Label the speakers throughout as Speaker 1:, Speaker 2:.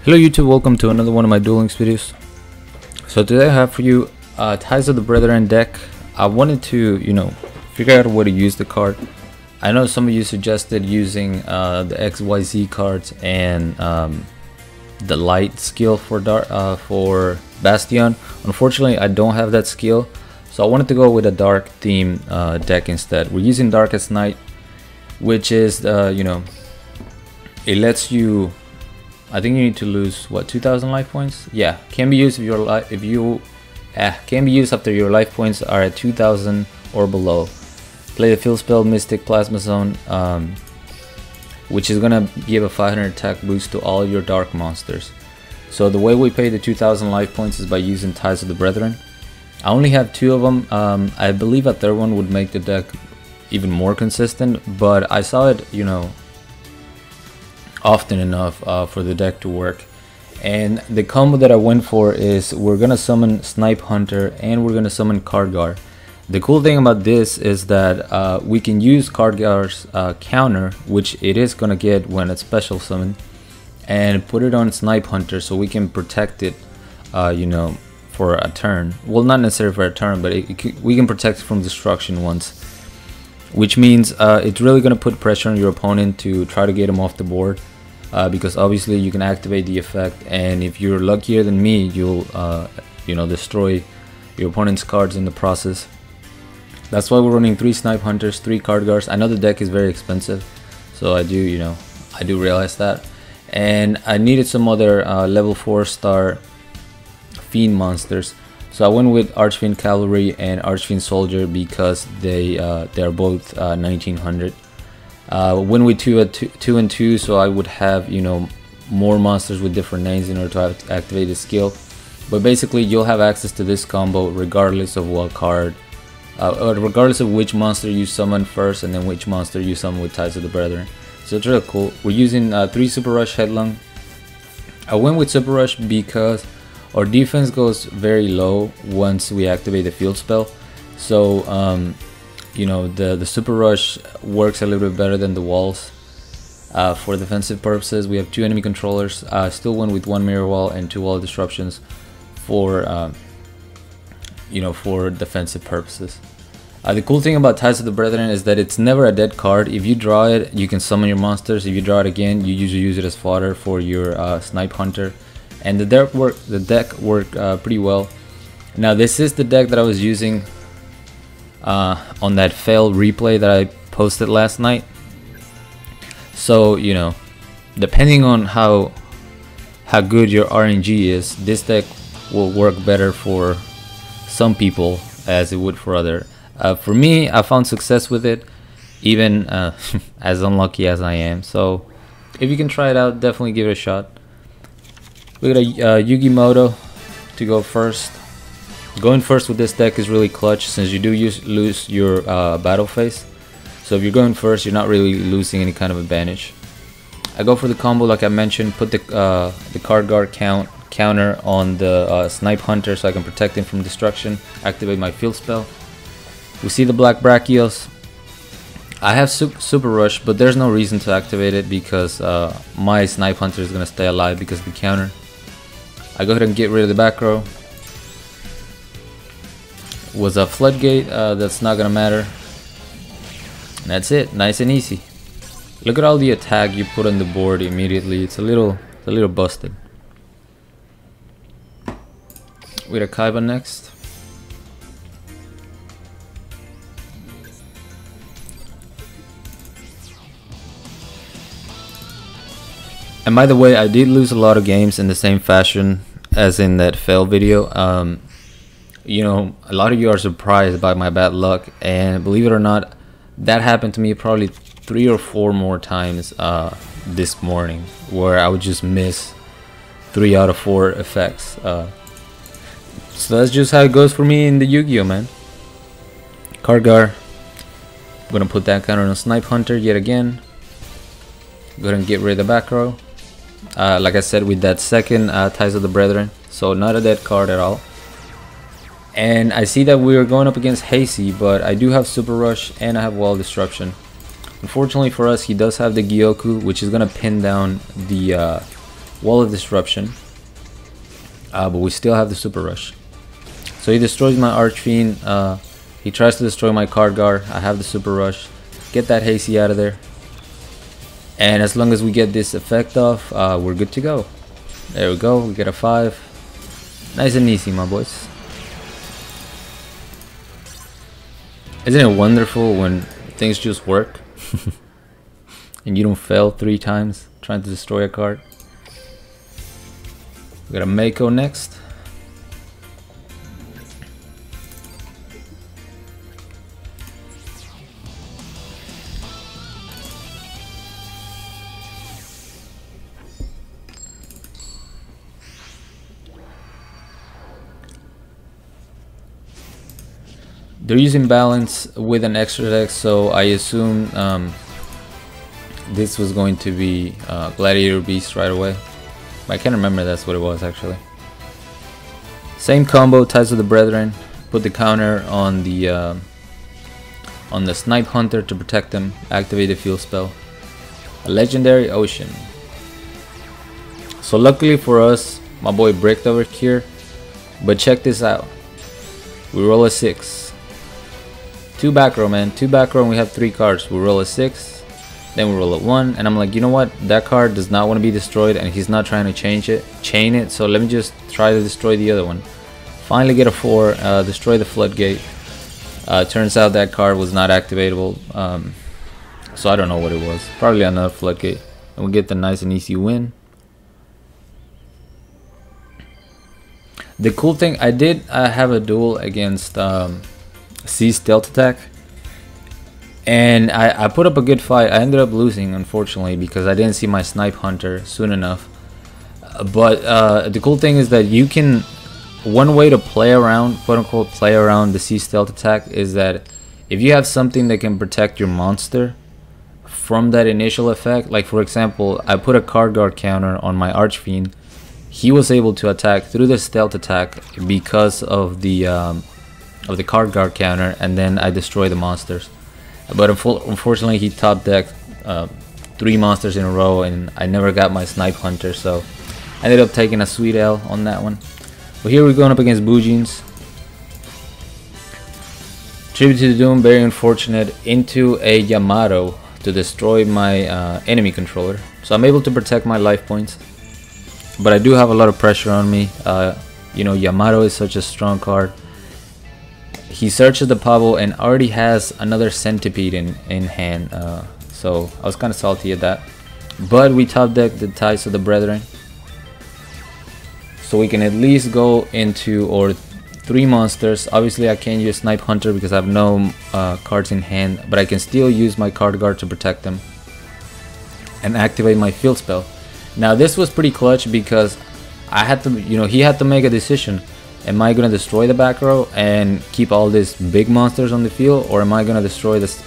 Speaker 1: Hello YouTube, welcome to another one of my Duel Links videos. So today I have for you Ties of the Brethren deck. I wanted to, figure out a way to use the card. I know some of you suggested using the XYZ cards and the light skill for Bastion. Unfortunately, I don't have that skill, so I wanted to go with a dark theme deck instead. We're using Darkest Night, which is it lets you, I think you need to lose what, 2,000 life points. Yeah, can be used can be used after your life points are at 2,000 or below. Play the field spell Mystic Plasma Zone, which is gonna give a 500 attack boost to all your dark monsters. So the way we pay the 2,000 life points is by using Ties of the Brethren. I only have two of them. I believe a third one would make the deck even more consistent, but I saw it, often enough for the deck to work. And the combo that I went for is we're gonna summon Snipe Hunter and we're gonna summon Khadgar. The cool thing about this is that we can use Khadgar's counter, which it is gonna get when it's special summon, and put it on Snipe Hunter so we can protect it for a turn. Well, not necessarily for a turn, but we can protect it from destruction once, which means it's really going to put pressure on your opponent to try to get him off the board, because obviously you can activate the effect, and if you're luckier than me, you'll destroy your opponent's cards in the process. That's why we're running 3 Snipe Hunters, 3 Khadgars. I know the deck is very expensive, so I do realize that, and I needed some other level 4-star Fiend monsters. So I went with Archfiend Cavalry and Archfiend Soldier because they are both 1900. Went with 2 and 2, so I would have more monsters with different names in order to activate the skill. But basically, you'll have access to this combo regardless of what card, or regardless of which monster you summon first, and then which monster you summon with Ties of the Brethren. So it's really cool. We're using 3 Super Rush Headlong. I went with Super Rush because our defense goes very low once we activate the field spell, so the Super Rush works a little bit better than the walls for defensive purposes. We have 2 enemy controllers. Still went with 1 mirror wall and 2 wall disruptions for for defensive purposes. The cool thing about Ties of the Brethren is that it's never a dead card. If you draw it, you can summon your monsters. If you draw it again, you usually use it as fodder for your Snipe Hunter. And the deck worked pretty well. Now this is the deck that I was using on that failed replay that I posted last night. So depending on how good your RNG is, this deck will work better for some people as it would for other. For me, I found success with it, even as unlucky as I am. So if you can try it out, definitely give it a shot. We got a Yugimoto to go first. Going first with this deck is really clutch since you do lose your battle phase. So if you're going first, you're not really losing any kind of advantage. I go for the combo like I mentioned. Put the Khadgar counter on the Snipe Hunter so I can protect him from destruction. Activate my field spell. We see the Black Brachios. I have Super Rush, but there's no reason to activate it because my Snipe Hunter is gonna stay alive because of the counter. I go ahead and get rid of the back row. Was a floodgate, that's not gonna matter. And that's it, nice and easy. Look at all the attack you put on the board immediately. It's a little busted. We got a Kaiba next. And by the way, I did lose a lot of games in the same fashion as in that fail video. A lot of you are surprised by my bad luck, and believe it or not, that happened to me probably 3 or 4 more times this morning, where I would just miss 3 out of 4 effects. So that's just how it goes for me in the Yu-Gi-Oh, man. Khadgar. I'm gonna put that counter on a Snipe Hunter yet again. Go ahead and get rid of the back row. Like I said, with that second Ties of the Brethren, so not a dead card at all. And I see that we are going up against Hasty, but I do have Super Rush and I have Wall Disruption. Unfortunately for us, he does have the Gyoku, which is gonna pin down the Wall of Disruption, but we still have the Super Rush. So he destroys my Archfiend. He tries to destroy my card guard. I have the Super Rush. Get that Hasty out of there. And as long as we get this effect off, we're good to go. There we go. We get a 5. Nice and easy, my boys. Isn't it wonderful when things just work? And you don't fail 3 times trying to destroy a card? We got a Mako next. They're using balance with an extra deck, so I assume this was going to be Gladiator Beast right away. I can't remember, that's what it was actually. Same combo, Ties of the Brethren. Put the counter on the Snipe Hunter to protect them. Activate the field spell. A Legendary Ocean. So luckily for us, my boy bricked over here. But check this out. We roll a 6. 2 back row, man. 2 back row and we have 3 cards. We roll a 6. Then we roll a 1. And I'm like, you know what? That card does not want to be destroyed and he's not trying to chain it. So let me just try to destroy the other one. Finally get a 4. Destroy the Floodgate. Turns out that card was not activatable. So I don't know what it was. Probably another Floodgate. And we get the nice and easy win. The cool thing, I did have a duel against C Stealth Attack, and I put up a good fight. I ended up losing, unfortunately, because I didn't see my Snipe Hunter soon enough. But the cool thing is that you can, one way to play around, quote unquote, play around the C Stealth Attack is that if you have something that can protect your monster from that initial effect, like for example, I put a card guard counter on my Archfiend. He was able to attack through the Stealth Attack because of the card guard counter, and then I destroy the monsters. But unfortunately, he top decked 3 monsters in a row, and I never got my Snipe Hunter, so I ended up taking a sweet L on that one. But here we're going up against Bujins. Tribute to the Doom, very unfortunate, into a Yamato to destroy my enemy controller. So I'm able to protect my life points. But I do have a lot of pressure on me. You know, Yamato is such a strong card. He searches the Pablo and already has another Centipede in hand. So I was kind of salty at that. But we top deck the Ties of the Brethren. So we can at least go into or 3 monsters. Obviously I can't use Snipe Hunter because I have no cards in hand. But I can still use my card guard to protect them. And activate my field spell. Now this was pretty clutch because I had to, you know, he had to make a decision. Am I going to destroy the back row and keep all these big monsters on the field, or am I going to destroy this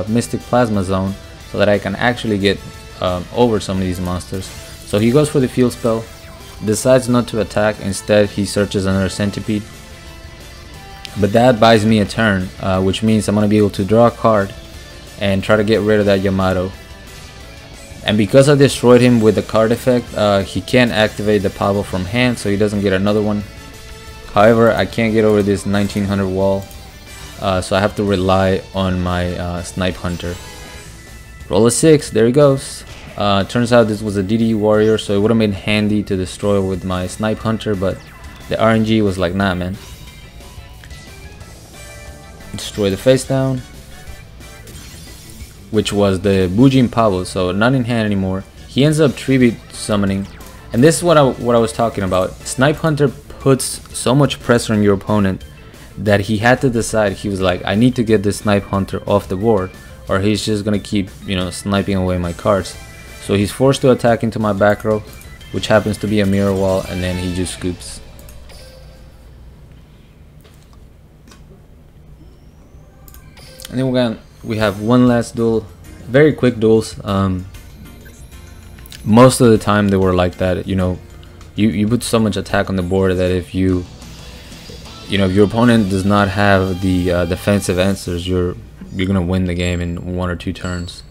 Speaker 1: Mystic Plasma Zone so that I can actually get over some of these monsters? So he goes for the field spell, decides not to attack, instead he searches another Centipede. But that buys me a turn, which means I'm going to be able to draw a card and try to get rid of that Yamato. And because I destroyed him with the card effect, he can't activate the Pablo from hand, so he doesn't get another one. However, I can't get over this 1900 wall, so I have to rely on my Snipe Hunter. Roll a 6, there he goes. Turns out this was a DD warrior, so it would have been handy to destroy with my Snipe Hunter, but the RNG was like, nah man. Destroy the face down, which was the Bujin Pablo, so not in hand anymore. He ends up tribute summoning, and this is what I was talking about. Snipe Hunter puts so much pressure on your opponent that he had to decide. He was like, I need to get this Snipe Hunter off the board, or he's just gonna keep, you know, sniping away my cards. So he's forced to attack into my back row, which happens to be a mirror wall, and then he just scoops. And then we have one last duel, very quick duels. Most of the time they were like that, you know, you put so much attack on the board that if you know, if your opponent does not have the defensive answers, you're gonna win the game in 1 or 2 turns.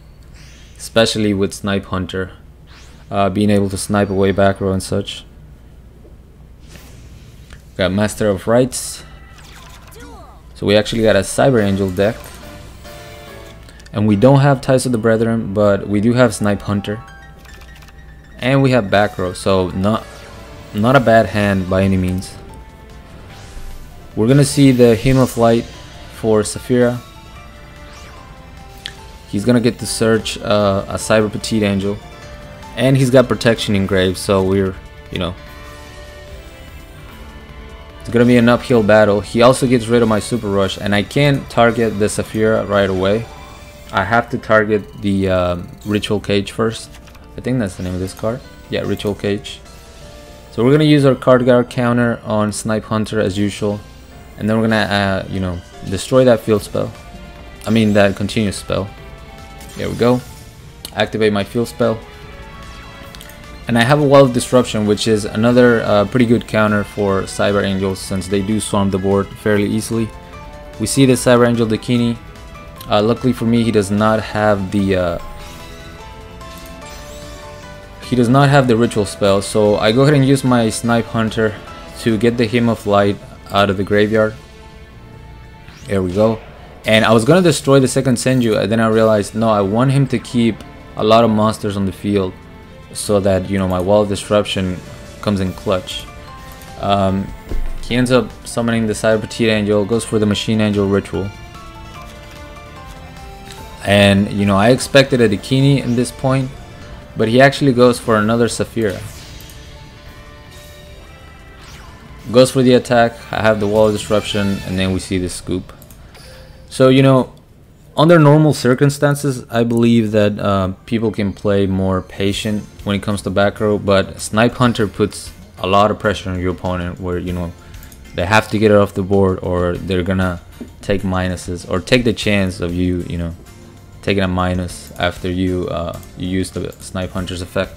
Speaker 1: Especially with Snipe Hunter. being able to snipe away back row and such. Got Master of Rights. So we actually got a Cyber Angel deck. And we don't have Ties of the Brethren, but we do have Snipe Hunter. And we have back row, so not a bad hand by any means. We're gonna see the Hymn of Light for Saphira. He's gonna get to search a Cyber Petite Angel, and he's got Protection engraved, so we're, you know, it's gonna be an uphill battle. He also gets rid of my Super Rush, and I can't target the Saphira right away. I have to target the Ritual Cage first. I think that's the name of this card. Yeah, Ritual Cage. So we're gonna use our Card Guard counter on Snipe Hunter as usual, and then we're gonna, you know, destroy that field spell. I mean that continuous spell. There we go. Activate my field spell, and I have a Wall of Disruption, which is another pretty good counter for Cyber Angels since they do swarm the board fairly easily. We see the Cyber Angel Dakini. Luckily for me, he does not have the ritual spell, so I go ahead and use my Snipe Hunter to get the Hymn of Light out of the graveyard. There we go. And I was gonna destroy the second Senju, and then I realized no, I want him to keep a lot of monsters on the field so that, you know, my Wall of Disruption comes in clutch. He ends up summoning the Cyber Petite Angel, goes for the Machine Angel Ritual. And, you know, I expected a Dakini in this point, but he actually goes for another Saphira. Goes for the attack, I have the Wall of Disruption, and then we see the scoop. So, you know, under normal circumstances, I believe that people can play more patient when it comes to back row, but Snipe Hunter puts a lot of pressure on your opponent where, you know, they have to get it off the board or they're gonna take minuses or take the chance of you, you know, taking a minus after you use the Snipe Hunter's effect.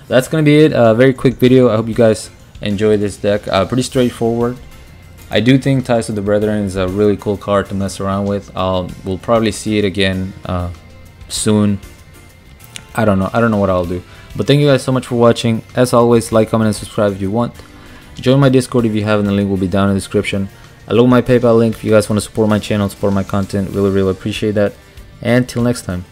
Speaker 1: That's gonna be it. A very quick video. I hope you guys enjoy this deck. Pretty straightforward. I do think Ties of the Brethren is a really cool card to mess around with. We'll probably see it again soon. I don't know what I'll do. But thank you guys so much for watching. As always, like, comment, and subscribe if you want. Join my Discord if you haven't. The link will be down in the description. I'll leave my PayPal link if you guys want to support my channel, support my content. Really appreciate that. And till next time.